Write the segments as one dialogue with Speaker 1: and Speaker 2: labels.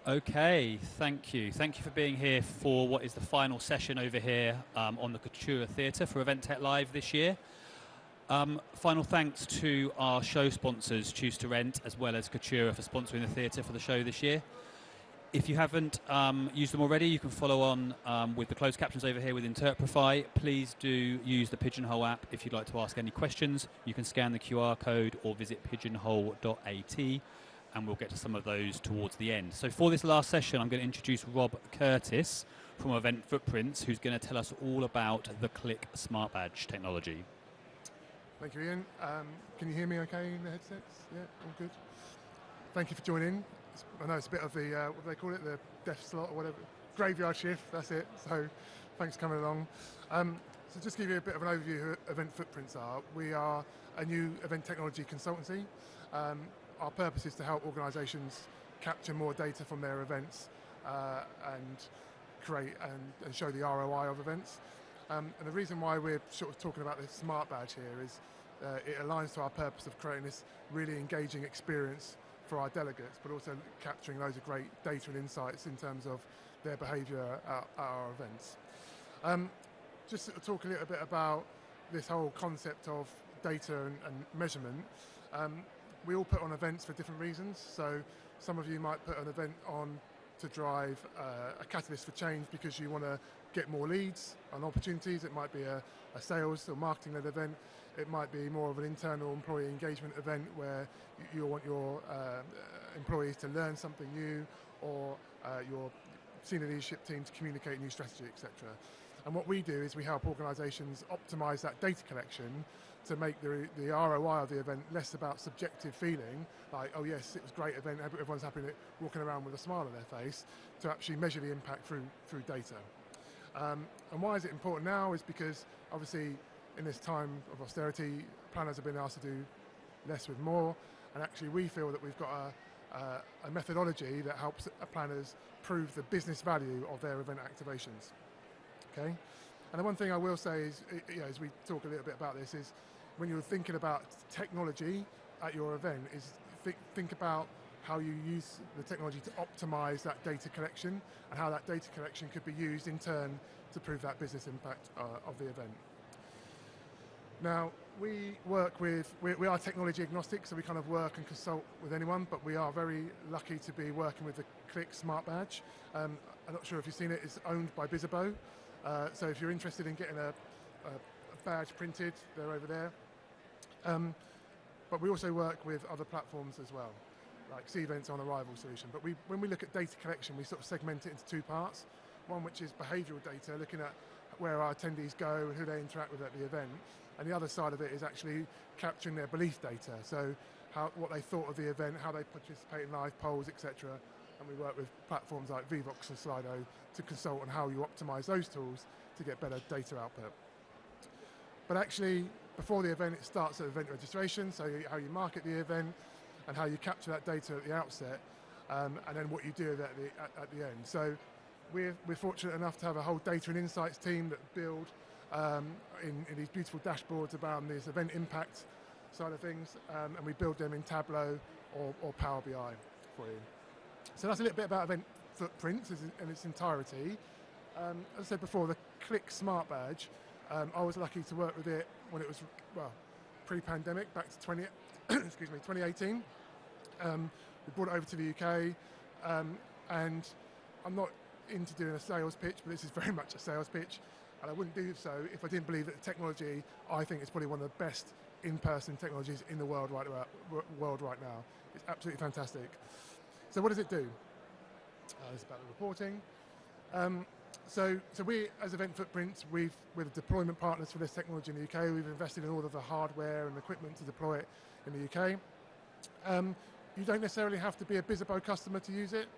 Speaker 1: Okay, thank you. Thank you for being here for what is the final session over here on the Couture Theatre for Event Tech Live this year. Final thanks to our show sponsors, Choose to Rent, as well as Couture for sponsoring the theatre for the show this year. If you haven't used them already, you can follow on with the closed captions over here with Interprify. Please do use the Pigeonhole app if you'd like to ask any questions. You can scan the QR code or visit pigeonhole.at, and we'll get to some of those towards the end. So for this last session, I'm going to introduce Rob Curtis from Event Footprints, who's going to tell us all about the Klik Smart Badge technology.
Speaker 2: Thank you, Ian. Can you hear me okay in the headsets? Yeah, all good. Thank you for joining. I know it's a bit of the, what do they call it, the death slot or whatever, graveyard shift, that's it. So thanks for coming along. So just to give you a bit of an overview of who Event Footprints are. We are a new event technology consultancy. Our purpose is to help organisations capture more data from their events and create and show the ROI of events. And the reason why we're sort of talking about this smart badge here is it aligns to our purpose of creating this really engaging experience for our delegates, but also capturing loads of great data and insights in terms of their behaviour at our events. Just to talk a little bit about this whole concept of data and measurement. We all put on events for different reasons, so some of you might put an event on to drive a catalyst for change because you want to get more leads and opportunities. It might be a sales or marketing-led event. It might be more of an internal employee engagement event where you want your employees to learn something new, or your senior leadership team to communicate new strategy, etc. And what we do is we help organisations optimise that data collection to make the ROI of the event less about subjective feeling, like, oh yes, it was a great event, everyone's happy walking around with a smile on their face, to actually measure the impact through data. And why is it important now is because obviously in this time of austerity, planners have been asked to do less with more, and actually we feel that we've got a methodology that helps planners prove the business value of their event activations. Okay, and the one thing I will say is, as we talk a little bit about this, is when you're thinking about technology at your event, is think about how you use the technology to optimize that data collection, and how that data collection could be used in turn to prove that business impact of the event. Now, we are technology agnostic, so we kind of work and consult with anyone, but we are very lucky to be working with the Klik Smart Badge. I'm not sure if you've seen it, it's owned by Bizzabo. So if you're interested in getting a badge printed, they're over there. But we also work with other platforms as well, like Cvent's on Arrival solution. But when we look at data collection, we sort of segment it into two parts. One which is behavioural data, looking at where our attendees go and who they interact with at the event. And the other side of it is actually capturing their belief data, so what they thought of the event, how they participate in live polls, etc. And we work with platforms like Vvox and Slido to consult on how you optimise those tools to get better data output. But actually, before the event, it starts at event registration, so how you market the event and how you capture that data at the outset, and then what you do at the end. So we're fortunate enough to have a whole data and insights team that build in these beautiful dashboards around this event impact side of things, and we build them in Tableau or Power BI for you. So that's a little bit about Event Footprints in its entirety. As I said before, the Klik Smart Badge, I was lucky to work with it when it was, well, pre-pandemic, back to 2018. We brought it over to the UK, and I'm not into doing a sales pitch, but this is very much a sales pitch, and I wouldn't do so if I didn't believe that the technology, I think, is probably one of the best in-person technologies in the world right now. It's absolutely fantastic. So what does it do? This is about the reporting. So we, as Event Footprints, we're the deployment partners for this technology in the UK. We've invested in all of the hardware and equipment to deploy it in the UK. You don't necessarily have to be a Bizzabo customer to use it.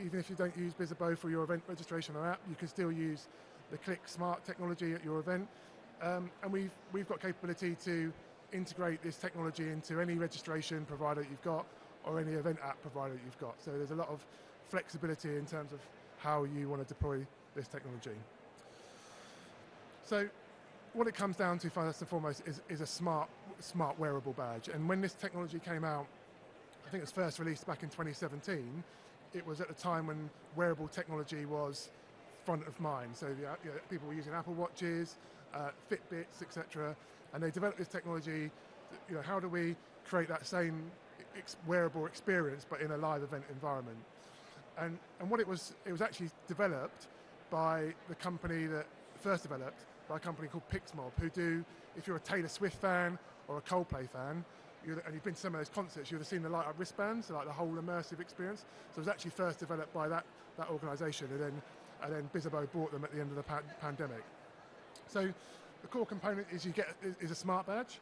Speaker 2: Even if you don't use Bizzabo for your event registration or app, you can still use the Klik Smart technology at your event. And we've got capability to integrate this technology into any registration provider you've got, or any event app provider you've got. So there's a lot of flexibility in terms of how you want to deploy this technology. So what it comes down to, first and foremost, is a smart wearable badge. And when this technology came out, I think it was first released back in 2017, it was at the time when wearable technology was front of mind. So people were using Apple Watches, Fitbits, etc. And they developed this technology. How do we create that same wearable experience but in a live event environment? And what it was actually developed by the company that first developed, by a company called Pixmob, who do, if you're a Taylor Swift fan or a Coldplay fan, and you've been to some of those concerts, you would have seen the light-up wristbands, so like the whole immersive experience. So it was actually first developed by that organisation, and then Bizzabo bought them at the end of the pandemic. So the core component is a smart badge.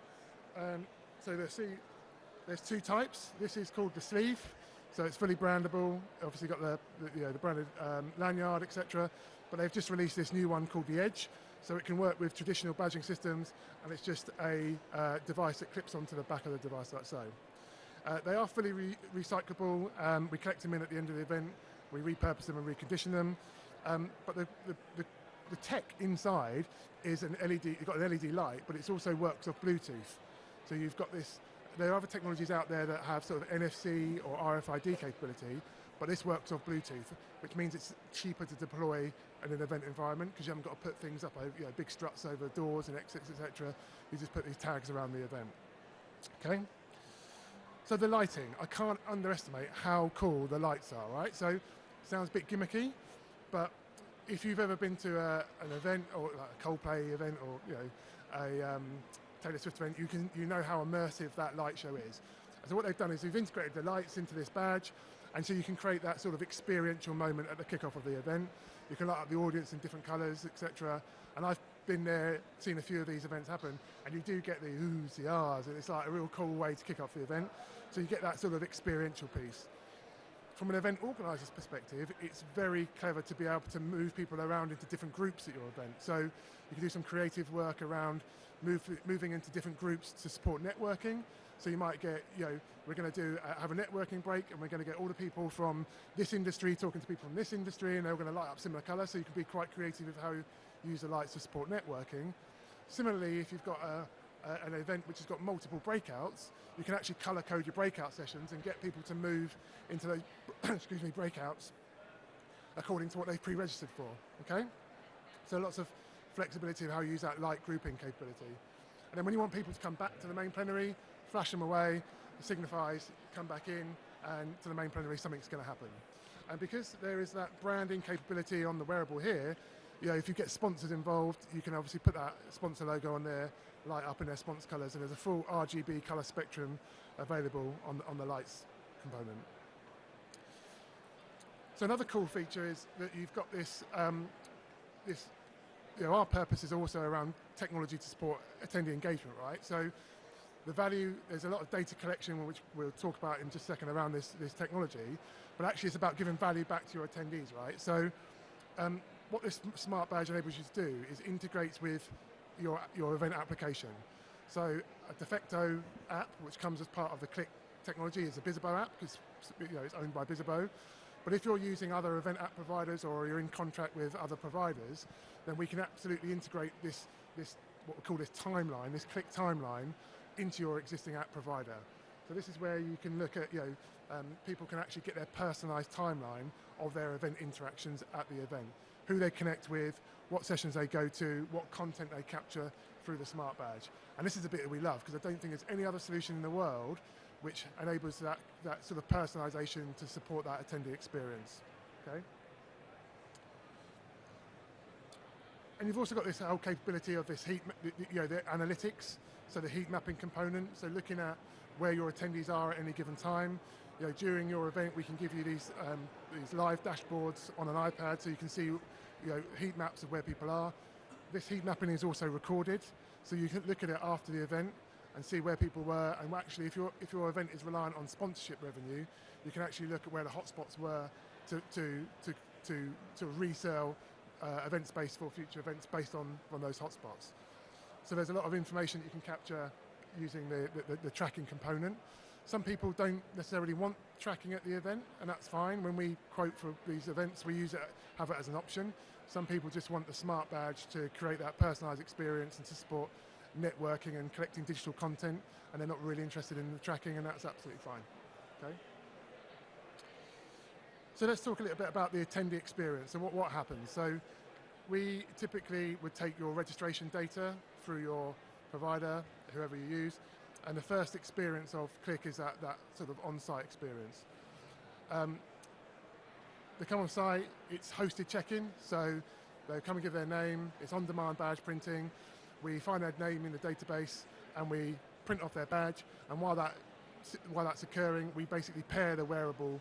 Speaker 2: So there's two types. This is called the sleeve, so it's fully brandable. Obviously got the branded lanyard, etc. But they've just released this new one called the Edge, so it can work with traditional badging systems, and it's just a device that clips onto the back of the device like so. They are fully recyclable. We collect them in at the end of the event. We repurpose them and recondition them. But the tech inside is an LED. You've got an LED light, but it also works off Bluetooth. So you've got this. There are other technologies out there that have sort of NFC or RFID capability, but this works off Bluetooth, which means it's cheaper to deploy in an event environment because you haven't got to put things up over, big struts over doors and exits, etc. You just put these tags around the event. Okay. So the lighting, I can't underestimate how cool the lights are, right? So it sounds a bit gimmicky, but if you've ever been to an event or like a Coldplay event or a Taylor Swift event, you know how immersive that light show is. So what they've done is they've integrated the lights into this badge, and so you can create that sort of experiential moment at the kickoff of the event. You can light up the audience in different colours, etc. And I've been there, seen a few of these events happen, and you do get the oohs, the ahs, and it's like a real cool way to kick off the event. So you get that sort of experiential piece. From an event organiser's perspective, it's very clever to be able to move people around into different groups at your event. So you can do some creative work around moving into different groups to support networking. So you might get, we're going to have a networking break, and we're going to get all the people from this industry talking to people from this industry, and they're going to light up similar colours. So you can be quite creative with how you use the lights to support networking. Similarly, if you've got an event which has got multiple breakouts, you can actually colour code your breakout sessions and get people to move into those breakouts according to what they've pre-registered for. Okay, so lots of flexibility of how you use that light grouping capability. And then when you want people to come back to the main plenary, flash them away, it signifies come back in, and to the main plenary something's going to happen. And because there is that branding capability on the wearable here, if you get sponsors involved, you can obviously put that sponsor logo on there, light up in their sponsor colours, and there's a full RGB colour spectrum available on the lights component. So another cool feature is that you've got this, our purpose is also around technology to support attendee engagement, right? So the value, there's a lot of data collection, which we'll talk about in just a second around this technology, but actually it's about giving value back to your attendees, right? So what this smart badge enables you to do is integrates with your event application. So a de facto app, which comes as part of the Klik technology, is a Bizzabo app, because it's owned by Bizzabo. But if you're using other event app providers or you're in contract with other providers, then we can absolutely integrate this what we call this timeline, this Klik timeline, into your existing app provider. So this is where you can look at, people can actually get their personalised timeline of their event interactions at the event, who they connect with, what sessions they go to, what content they capture through the smart badge. And this is the bit that we love, because I don't think there's any other solution in the world which enables that sort of personalisation to support that attendee experience. Okay. And you've also got this whole capability of this heat, the analytics, so the heat mapping component. So looking at where your attendees are at any given time. During your event, we can give you these live dashboards on an iPad, so you can see heat maps of where people are. This heat mapping is also recorded, so you can look at it after the event and see where people were. And actually, if your event is reliant on sponsorship revenue, you can actually look at where the hotspots were to resell event space for future events based on those hotspots. So there's a lot of information that you can capture using the tracking component. Some people don't necessarily want tracking at the event, and that's fine. When we quote for these events, we have it as an option. Some people just want the smart badge to create that personalised experience and to support networking and collecting digital content, and they're not really interested in the tracking, and that's absolutely fine. Okay. So let's talk a little bit about the attendee experience and what happens. So we typically would take your registration data through your provider, whoever you use, and the first experience of Klik is that sort of on-site experience. They come on site, it's hosted check-in, so they come and give their name, it's on-demand badge printing, we find their name in the database and we print off their badge, and while that's occurring, we basically pair the wearable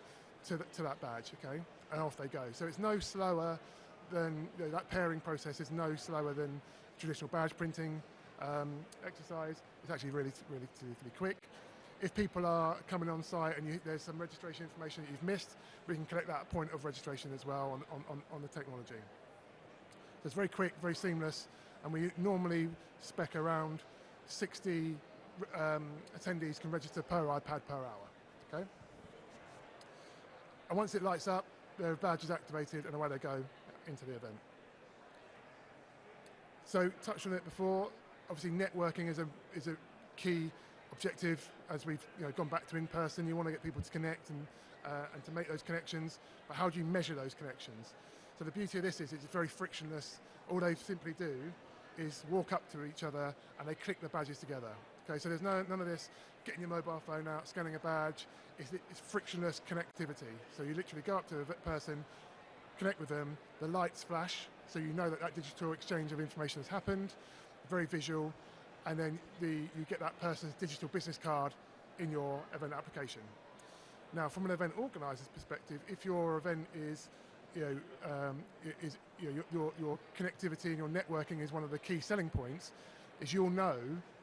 Speaker 2: to that badge, okay, and off they go. So it's no slower than, that pairing process is no slower than traditional badge printing exercise. It's actually really quick. If people are coming on site and there's some registration information that you've missed, we can collect that point of registration as well on the technology. So it's very quick, very seamless, and we normally spec around 60 attendees can register per iPad per hour, okay? And once it lights up, their badge is activated and away they go into the event. So, touched on it before, obviously networking is a key objective as we've gone back to in-person. You want to get people to connect and to make those connections, but how do you measure those connections? So the beauty of this is it's very frictionless. All they simply do is walk up to each other and they click the badges together. Okay, so there's none of this getting your mobile phone out, scanning a badge. It's frictionless connectivity. So you literally go up to a person, connect with them, the lights flash, so you know that digital exchange of information has happened, very visual, and then you get that person's digital business card in your event application. Now, from an event organizer's perspective, if your event is, your connectivity and your networking is one of the key selling points, is you'll know,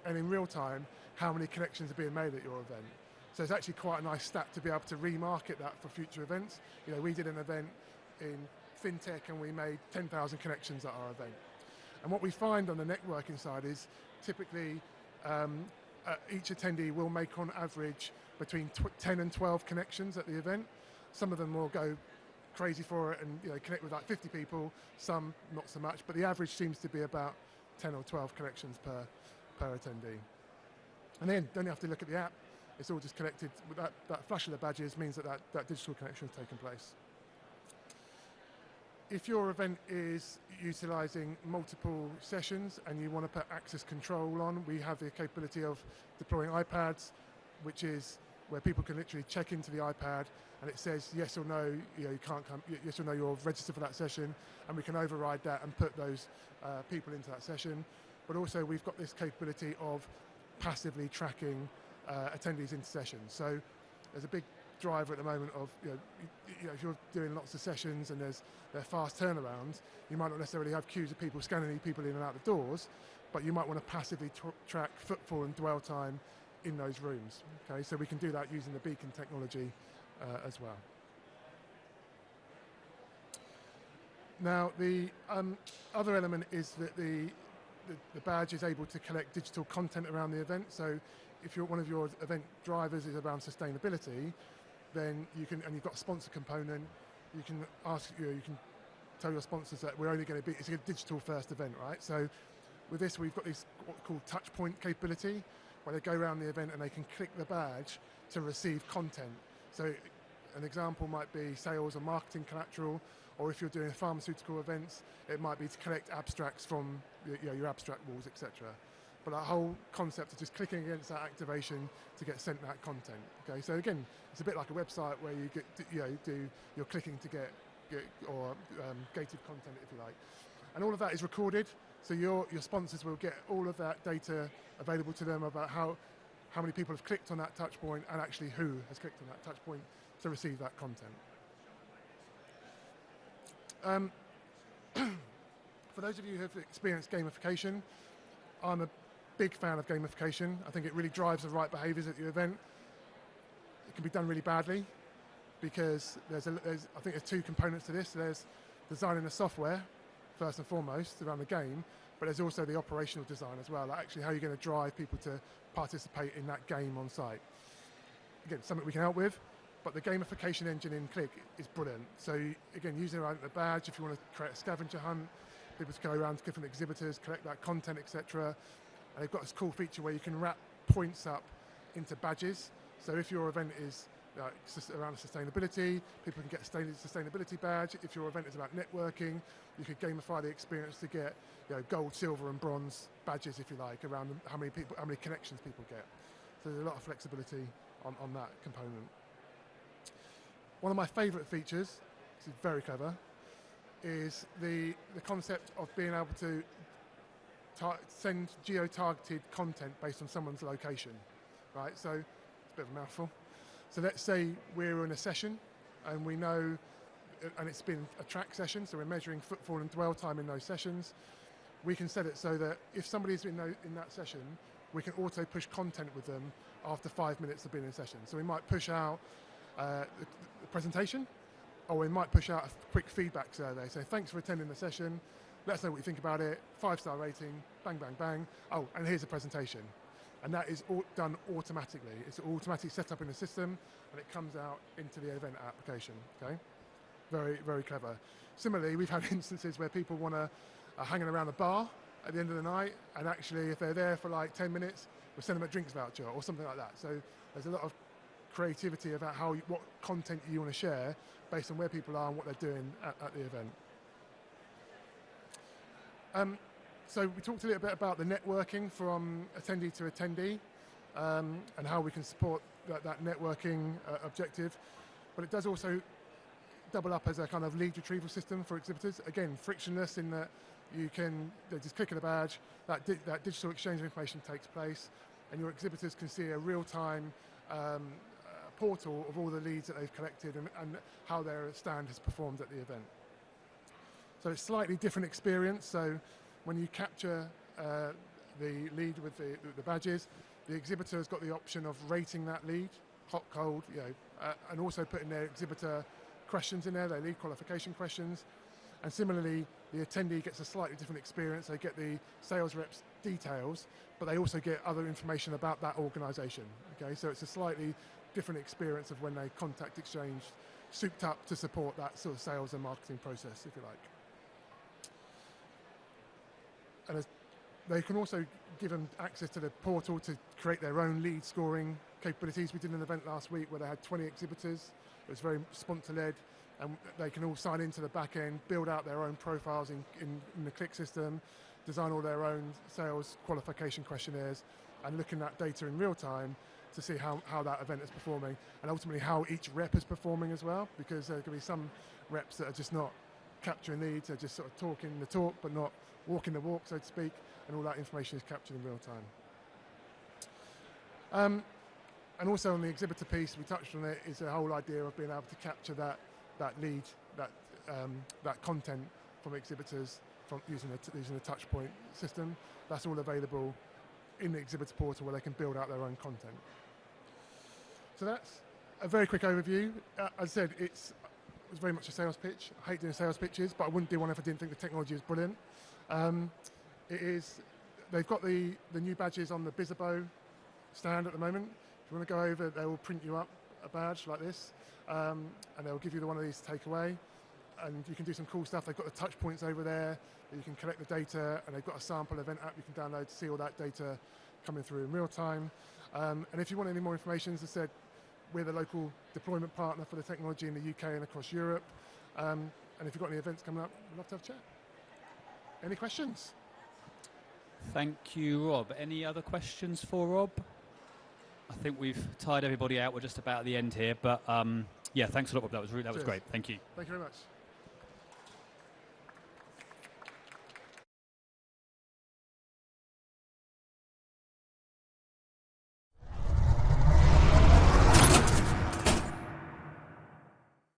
Speaker 2: and in real time, how many connections are being made at your event. So it's actually quite a nice stat to be able to remarket that for future events. We did an event in FinTech and we made 10,000 connections at our event. And what we find on the networking side is typically each attendee will make on average between 10 and 12 connections at the event. Some of them will go crazy for it and connect with like 50 people, some not so much, but the average seems to be about 10 or 12 connections per attendee. And then don't you have to look at the app, it's all just connected with that flash of the badges means that digital connection has taken place. If your event is utilising multiple sessions and you want to put access control on, we have the capability of deploying iPads, which is where people can literally check into the iPad and it says yes or no, you can't come, yes or no, you're registered for that session, and we can override that and put those people into that session. But also we've got this capability of passively tracking attendees into sessions. So there's a big driver at the moment of if you're doing lots of sessions and they're fast turnarounds, you might not necessarily have queues of people scanning people in and out the doors, but you might want to passively track footfall and dwell time in those rooms. Okay, so we can do that using the beacon technology as well. Now the other element is that the badge is able to collect digital content around the event. So if one of your event drivers is around sustainability, then you can, and you've got a sponsor component, you can ask, you can tell your sponsors that we're only going to be, it's a digital first event, right? So with this, we've got this what we call touch point capability, where they go around the event and they can click the badge to receive content. So an example might be sales or marketing collateral, or if you're doing pharmaceutical events, it might be to collect abstracts from your abstract walls, etc. But that whole concept of just clicking against that activation to get sent that content. Okay, so again, it's a bit like a website where you get, you're clicking to get gated content, if you like, and all of that is recorded. So your sponsors will get all of that data available to them about how many people have clicked on that touch point and actually who has clicked on that touch point to receive that content. For those of you who have experienced gamification, I'm a big fan of gamification. I think it really drives the right behaviours at your event. It can be done really badly because I think there's two components to this. There's designing the software, first and foremost, around the game, but there's also the operational design as well, like actually how you're going to drive people to participate in that game on site. Again, something we can help with, but the gamification engine in Klik is brilliant. So again, using around the badge, if you want to create a scavenger hunt, people to go around to different exhibitors, collect that content, etc. And they've got this cool feature where you can wrap points up into badges. So if your event is around sustainability. People can get a sustainability badge. If your event is about networking, you could gamify the experience to get gold, silver, and bronze badges, if you like, around how many connections people get. So there's a lot of flexibility on that component. One of my favourite features, this is very clever, is the concept of being able to send geo-targeted content based on someone's location, right? So it's a bit of a mouthful. So let's say we're in a session and we know, and it's been a track session, so we're measuring footfall and dwell time in those sessions. We can set it so that if somebody's in that session, we can auto push content with them after 5 minutes of being in session. So we might push out the presentation, or we might push out a quick feedback survey. So thanks for attending the session. Let us know what you think about it. 5-star rating, bang, bang, bang. Oh, and here's a presentation. And that is all done automatically. It's automatically set up in the system, and it comes out into the event application, okay? Very, very clever. Similarly, we've had instances where people want to hanging around the bar at the end of the night, and actually if they're there for like 10 minutes, we'll send them a drinks voucher or something like that. So there's a lot of creativity about what content you want to share based on where people are and what they're doing at the event. So we talked a little bit about the networking from attendee to attendee and how we can support that networking objective, but it does also double up as a kind of lead retrieval system for exhibitors. Again, frictionless in that you can just click on a badge, that digital exchange of information takes place, and your exhibitors can see a real-time portal of all the leads that they've collected and how their stand has performed at the event. So it's a slightly different experience. So when you capture the lead with the badges, the exhibitor has got the option of rating that lead, hot, cold, and also putting their exhibitor questions in there, their lead qualification questions. And similarly, the attendee gets a slightly different experience. They get the sales rep's details, but they also get other information about that organisation. Okay, so it's a slightly different experience of when they contact exchange, souped up to support that sort of sales and marketing process, if you like. And they can also give them access to the portal to create their own lead scoring capabilities. We did an event last week where they had 20 exhibitors. It was very sponsor-led, and they can all sign into the back end, build out their own profiles in the Klik system, design all their own sales qualification questionnaires, and looking at data in real time to see how that event is performing, and ultimately how each rep is performing as well, because there can be some reps that are just not capturing leads, they're just sort of talking the talk but not walking the walk, so to speak, and all that information is captured in real time. And also on the exhibitor piece, we touched on it, is the whole idea of being able to capture that lead, that content from exhibitors from using a touch point system. That's all available in the exhibitor portal where they can build out their own content. So that's a very quick overview. As I said, it was very much a sales pitch. I hate doing sales pitches, but I wouldn't do one if I didn't think the technology is brilliant. They've got the new badges on the Bizabo stand at the moment. If you want to go over, they will print you up a badge like this, and they'll give you one of these to take away. And you can do some cool stuff. They've got the touch points over there. You can collect the data, and they've got a sample event app you can download to see all that data coming through in real time. And if you want any more information, as I said, we're the local deployment partner for the technology in the UK and across Europe. And if you've got any events coming up, we'd love to have a chat. Any questions?
Speaker 1: Thank you, Rob. Any other questions for Rob? I think we've tied everybody out. We're just about at the end here, but yeah, thanks a lot, Rob. That was great. Thank you.
Speaker 2: Thank you very much.